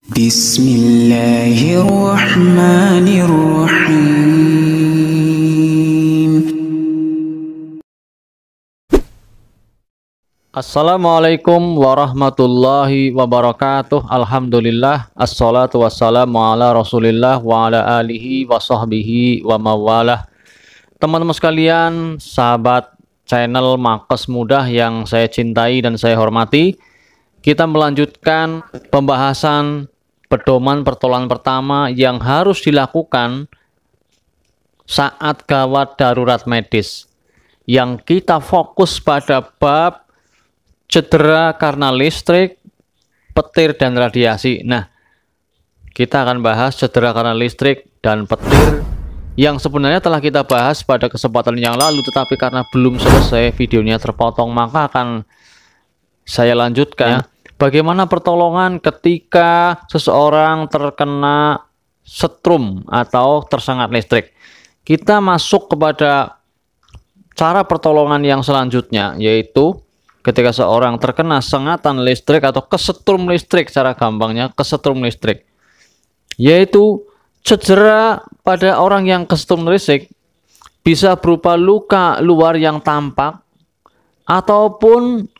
Bismillahirrahmanirrahim. Assalamualaikum warahmatullahi wabarakatuh. Alhamdulillah, assalatu wassalamu ala rasulillah wa ala alihi wa sahbihi wa mawalah. Teman-teman sekalian, sahabat channel Makes Mudah yang saya cintai dan saya hormati, kita melanjutkan pembahasan pedoman pertolongan pertama yang harus dilakukan saat gawat darurat medis, yang kita fokus pada bab cedera karena listrik, petir, dan radiasi. Nah, kita akan bahas cedera karena listrik dan petir yang sebenarnya telah kita bahas pada kesempatan yang lalu, tetapi karena belum selesai videonya terpotong, maka akan saya lanjutkan. Bagaimana pertolongan ketika seseorang terkena setrum atau tersengat listrik. Kita masuk kepada cara pertolongan yang selanjutnya, yaitu ketika seorang terkena sengatan listrik atau kesetrum listrik, cara gampangnya kesetrum listrik, yaitu cedera pada orang yang kesetrum listrik bisa berupa luka luar yang tampak ataupun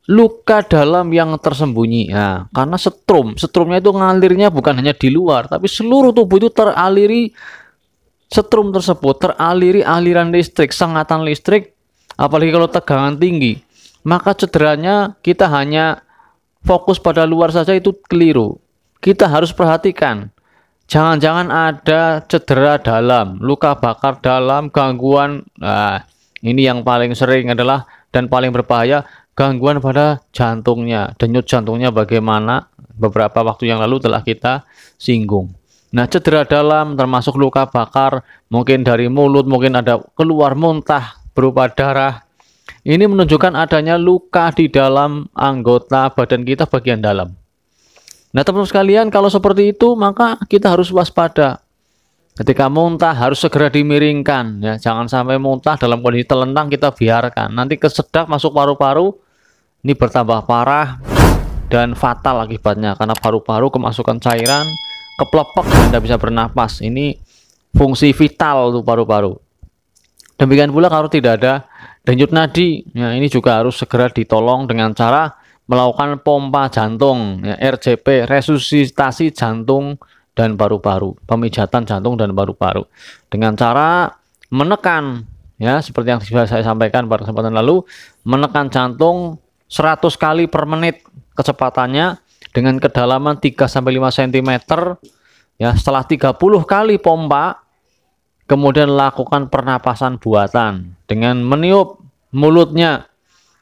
luka dalam yang tersembunyi. Nah, karena setrumnya itu ngalirnya bukan hanya di luar, tapi seluruh tubuh itu teraliri setrum tersebut, teraliri aliran listrik, sengatan listrik, apalagi kalau tegangan tinggi. Maka cederanya kita hanya fokus pada luar saja, itu keliru. Kita harus perhatikan, jangan-jangan ada cedera dalam, luka bakar dalam, gangguan. Nah, ini yang paling sering adalah dan paling berbahaya, gangguan pada jantungnya, denyut jantungnya bagaimana, beberapa waktu yang lalu telah kita singgung. Nah, cedera dalam termasuk luka bakar, mungkin dari mulut, mungkin ada keluar muntah berupa darah. Ini menunjukkan adanya luka di dalam anggota badan kita bagian dalam. Nah, teman-teman sekalian, kalau seperti itu maka kita harus waspada. Ketika muntah harus segera dimiringkan, ya, jangan sampai muntah dalam kondisi telentang kita biarkan. Nanti kesedak masuk paru-paru, ini bertambah parah dan fatal akibatnya, karena paru-paru kemasukan cairan, keplepek dan tidak bisa bernapas. Ini fungsi vital untuk paru-paru. Demikian pula kalau tidak ada denyut nadi, ya, ini juga harus segera ditolong dengan cara melakukan pompa jantung, ya, RJP, resusitasi jantung dan paru-paru, pemijatan jantung dan paru-paru, dengan cara menekan, ya, seperti yang sudah saya sampaikan pada kesempatan lalu, menekan jantung 100 kali per menit kecepatannya dengan kedalaman 3-5 cm, ya. Setelah 30 kali pompa, kemudian lakukan pernapasan buatan dengan meniup mulutnya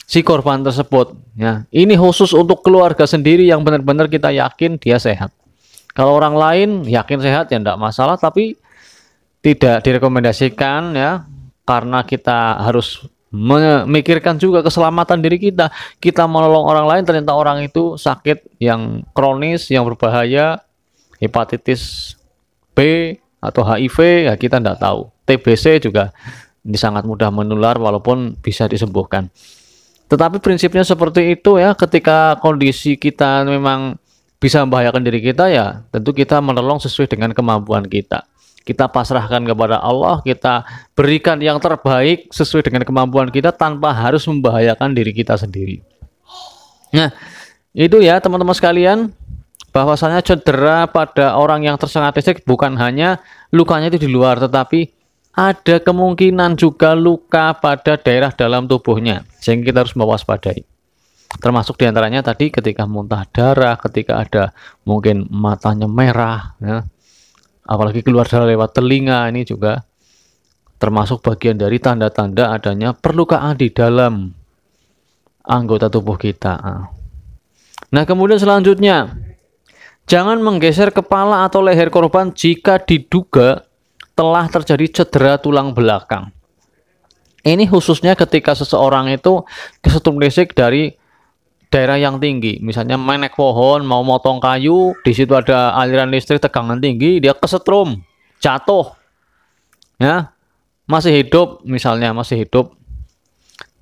si korban tersebut. Ya, ini khusus untuk keluarga sendiri yang benar-benar kita yakin dia sehat. Kalau orang lain yakin sehat ya tidak masalah, tapi tidak direkomendasikan, ya, karena kita harus memikirkan juga keselamatan diri kita. Kita menolong orang lain, ternyata orang itu sakit yang kronis, yang berbahaya, hepatitis B atau HIV, ya kita tidak tahu. TBC juga ini sangat mudah menular walaupun bisa disembuhkan. Tetapi prinsipnya seperti itu, ya. Ketika kondisi kita memang bisa membahayakan diri kita, ya tentu kita menolong sesuai dengan kemampuan kita. Kita pasrahkan kepada Allah, kita berikan yang terbaik sesuai dengan kemampuan kita tanpa harus membahayakan diri kita sendiri. Nah, itu ya teman-teman sekalian, bahwasanya cedera pada orang yang tersengat listrik bukan hanya lukanya itu di luar, tetapi ada kemungkinan juga luka pada daerah dalam tubuhnya, sehingga kita harus mewaspadai. Termasuk diantaranya tadi ketika muntah darah, ketika ada mungkin matanya merah, ya, apalagi keluar darah lewat telinga, ini juga termasuk bagian dari tanda-tanda adanya perlukaan di dalam anggota tubuh kita. Nah, kemudian selanjutnya, jangan menggeser kepala atau leher korban jika diduga telah terjadi cedera tulang belakang. Ini khususnya ketika seseorang itu kesetrum listrik dari daerah yang tinggi, misalnya menek pohon, mau motong kayu, di situ ada aliran listrik tegangan tinggi, dia kesetrum, jatuh, ya, masih hidup, misalnya masih hidup,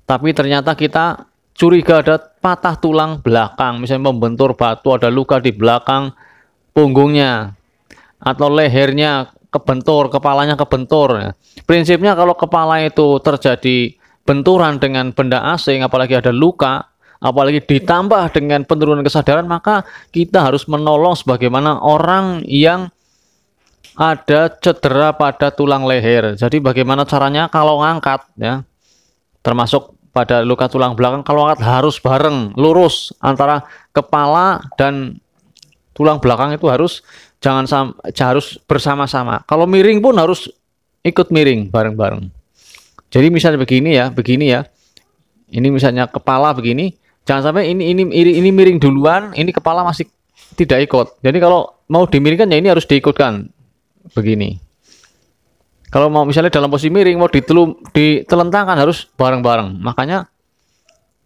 tapi ternyata kita curiga ada patah tulang belakang, misalnya membentur batu, ada luka di belakang, punggungnya atau lehernya kebentur, kepalanya kebentur. Ya. Prinsipnya kalau kepala itu terjadi benturan dengan benda asing, apalagi ada luka, apalagi ditambah dengan penurunan kesadaran, maka kita harus menolong sebagaimana orang yang ada cedera pada tulang leher. Jadi bagaimana caranya kalau ngangkat, ya, termasuk pada luka tulang belakang, kalau ngangkat harus bareng, lurus antara kepala dan tulang belakang itu harus harus bersama-sama. Kalau miring pun harus ikut miring bareng-bareng. Jadi misalnya begini ya. Ini misalnya kepala begini, jangan sampai ini miring duluan, ini kepala masih tidak ikut. Jadi kalau mau dimiringkan ya ini harus diikutkan begini. Kalau mau misalnya dalam posisi miring mau ditelentangkan harus bareng-bareng. Makanya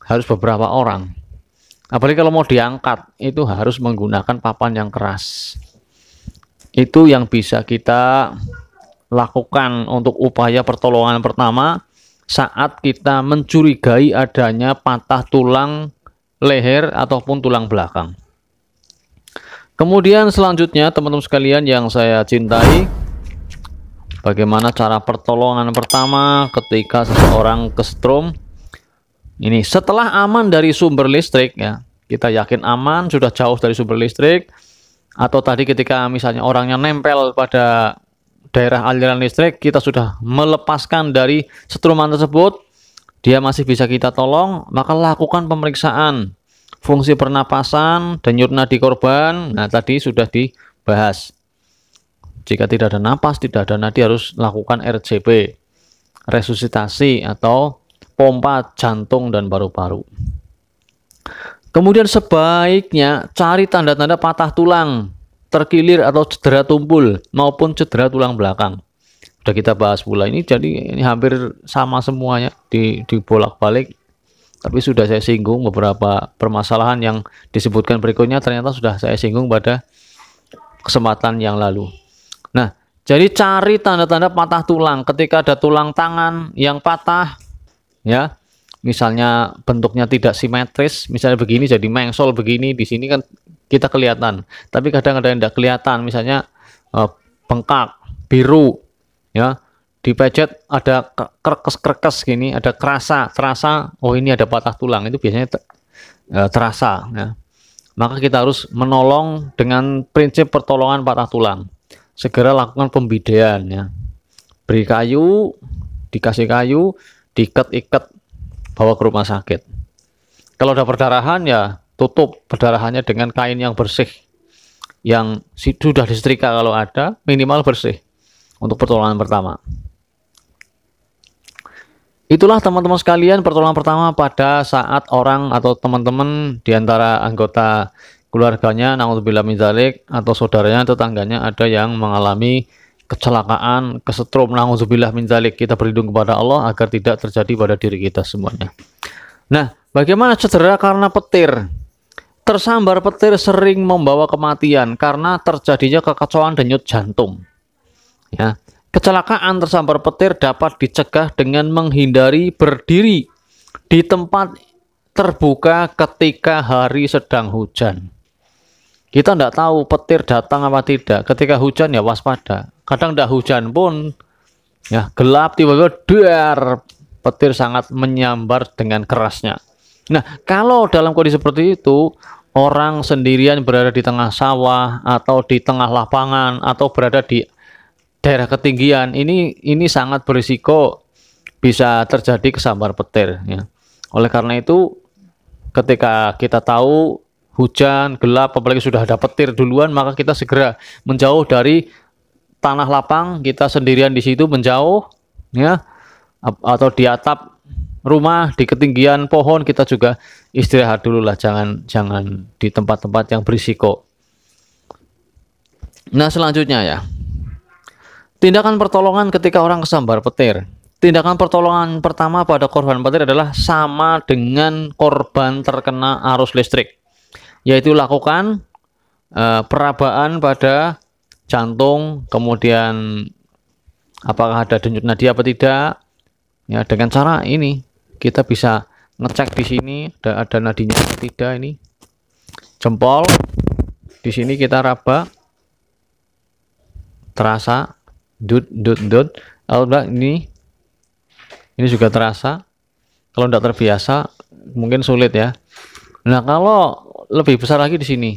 harus beberapa orang. Apalagi kalau mau diangkat itu harus menggunakan papan yang keras. Itu yang bisa kita lakukan untuk upaya pertolongan pertama saat kita mencurigai adanya patah tulang leher ataupun tulang belakang. Kemudian selanjutnya teman-teman sekalian yang saya cintai, bagaimana cara pertolongan pertama ketika seseorang kesetrum. Ini setelah aman dari sumber listrik, ya, kita yakin aman, sudah jauh dari sumber listrik, atau tadi ketika misalnya orangnya nempel pada daerah aliran listrik, kita sudah melepaskan dari setruman tersebut, dia masih bisa kita tolong, maka lakukan pemeriksaan fungsi pernapasan, denyut nadi korban. Nah, tadi sudah dibahas. Jika tidak ada napas, tidak ada nadi, harus lakukan RCP, resusitasi atau pompa jantung dan paru-paru. Kemudian sebaiknya cari tanda-tanda patah tulang, terkilir atau cedera tumpul maupun cedera tulang belakang. Sudah kita bahas pula ini, jadi ini hampir sama semuanya dibolak-balik. Tapi sudah saya singgung beberapa permasalahan yang disebutkan berikutnya, ternyata sudah saya singgung pada kesempatan yang lalu. Nah, jadi cari tanda-tanda patah tulang ketika ada tulang tangan yang patah, ya, misalnya bentuknya tidak simetris, misalnya begini jadi mengsol begini, di sini kan kita kelihatan, tapi kadang-kadang tidak kelihatan, misalnya bengkak, biru, ya, dipecet ada kerkes gini, ada terasa, oh ini ada patah tulang, itu biasanya terasa, ya. Maka kita harus menolong dengan prinsip pertolongan patah tulang. Segera lakukan pembidean, ya. Beri kayu, dikasih kayu, diikat-ikat, bawa ke rumah sakit. Kalau ada perdarahan, ya tutup perdarahannya dengan kain yang bersih, yang sudah disetrika kalau ada, minimal bersih untuk pertolongan pertama. Itulah teman-teman sekalian pertolongan pertama pada saat orang atau teman-teman diantara anggota keluarganya, naudzubillah min dzalik, atau saudaranya, tetangganya ada yang mengalami kecelakaan, kesetrum, naudzubillah min dzalik. Kita berlindung kepada Allah agar tidak terjadi pada diri kita semuanya. Nah, bagaimana cedera karena petir? Tersambar petir sering membawa kematian karena terjadinya kekacauan denyut jantung. Ya, kecelakaan tersambar petir dapat dicegah dengan menghindari berdiri di tempat terbuka ketika hari sedang hujan. Kita tidak tahu petir datang apa tidak. Ketika hujan ya waspada. Kadang tidak hujan pun, ya gelap, tiba-tiba dar, petir sangat menyambar dengan kerasnya. Nah, kalau dalam kondisi seperti itu, orang sendirian berada di tengah sawah atau di tengah lapangan atau berada di daerah ketinggian, ini sangat berisiko bisa terjadi kesambar petir, ya. Oleh karena itu, ketika kita tahu hujan, gelap, apalagi sudah ada petir duluan, maka kita segera menjauh dari tanah lapang, kita sendirian di situ menjauh, ya, atau di atap rumah, di ketinggian pohon, kita juga istirahat dulu lah, jangan di tempat-tempat yang berisiko. Nah, selanjutnya, ya, tindakan pertolongan ketika orang kesambar petir. Tindakan pertolongan pertama pada korban petir adalah sama dengan korban terkena arus listrik, yaitu lakukan perabaan pada jantung, kemudian apakah ada denyut nadi apa tidak, ya, dengan cara ini kita bisa ngecek di sini ada nadinya atau tidak, ini jempol di sini kita raba, terasa dut. Kalau enggak ini juga terasa. Kalau enggak terbiasa mungkin sulit ya. Nah, kalau lebih besar lagi di sini.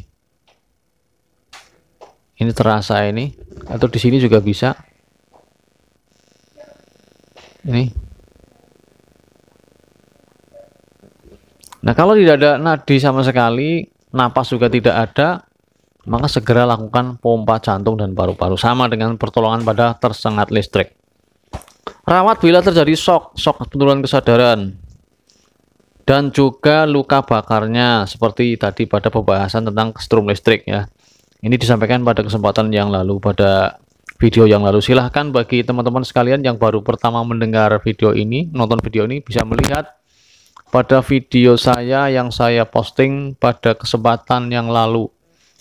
Ini terasa ini, atau di sini juga bisa. Ini. Nah, kalau tidak ada nadi sama sekali, napas juga tidak ada, maka segera lakukan pompa jantung dan paru-paru, sama dengan pertolongan pada tersengat listrik. Rawat bila terjadi shock penurunan kesadaran, dan juga luka bakarnya, seperti tadi pada pembahasan tentang kesetrum listrik ya. Ini disampaikan pada kesempatan yang lalu, pada video yang lalu. Silahkan bagi teman-teman sekalian yang baru pertama mendengar video ini, nonton video ini, bisa melihat pada video saya yang saya posting pada kesempatan yang lalu.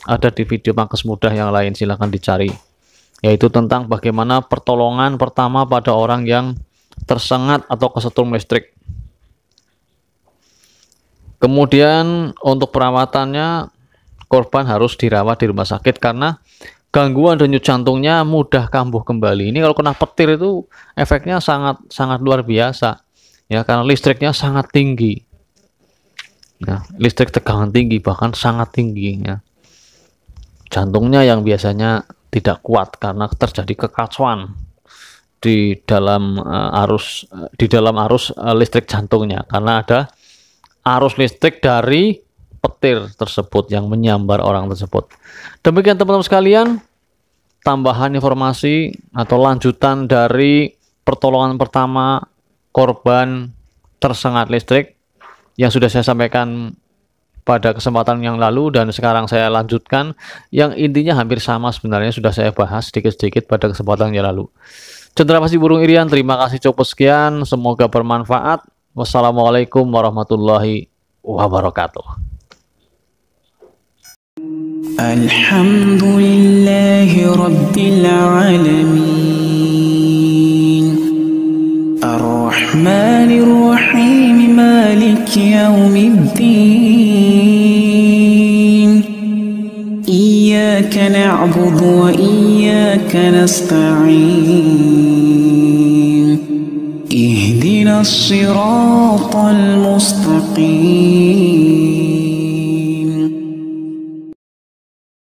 Ada di video Makes Mudah yang lain, silahkan dicari. Yaitu tentang bagaimana pertolongan pertama pada orang yang tersengat atau kesetrum listrik. Kemudian untuk perawatannya, korban harus dirawat di rumah sakit karena gangguan denyut jantungnya mudah kambuh kembali. Ini kalau kena petir itu efeknya sangat luar biasa. Ya, karena listriknya sangat tinggi. Nah, listrik tegangan tinggi, bahkan sangat tinggi ya. Jantungnya yang biasanya tidak kuat karena terjadi kekacauan di dalam arus listrik jantungnya, karena ada arus listrik dari petir tersebut yang menyambar orang tersebut. Demikian teman-teman sekalian, tambahan informasi atau lanjutan dari pertolongan pertama korban tersengat listrik yang sudah saya sampaikan pada kesempatan yang lalu, dan sekarang saya lanjutkan yang intinya hampir sama sebenarnya, sudah saya bahas sedikit-sedikit pada kesempatan yang lalu. Cendrawasih Burung Irian, terima kasih cukup sekian, semoga bermanfaat. Wassalamualaikum warahmatullahi wabarakatuh. Alhamdulillahi Rabbil Alamin, Ar-Rahmanir Rahim, Maliki Yawmiddin, Iyyaka na'budu wa iyyaka nasta'in, Ihdinas siratal mustaqim.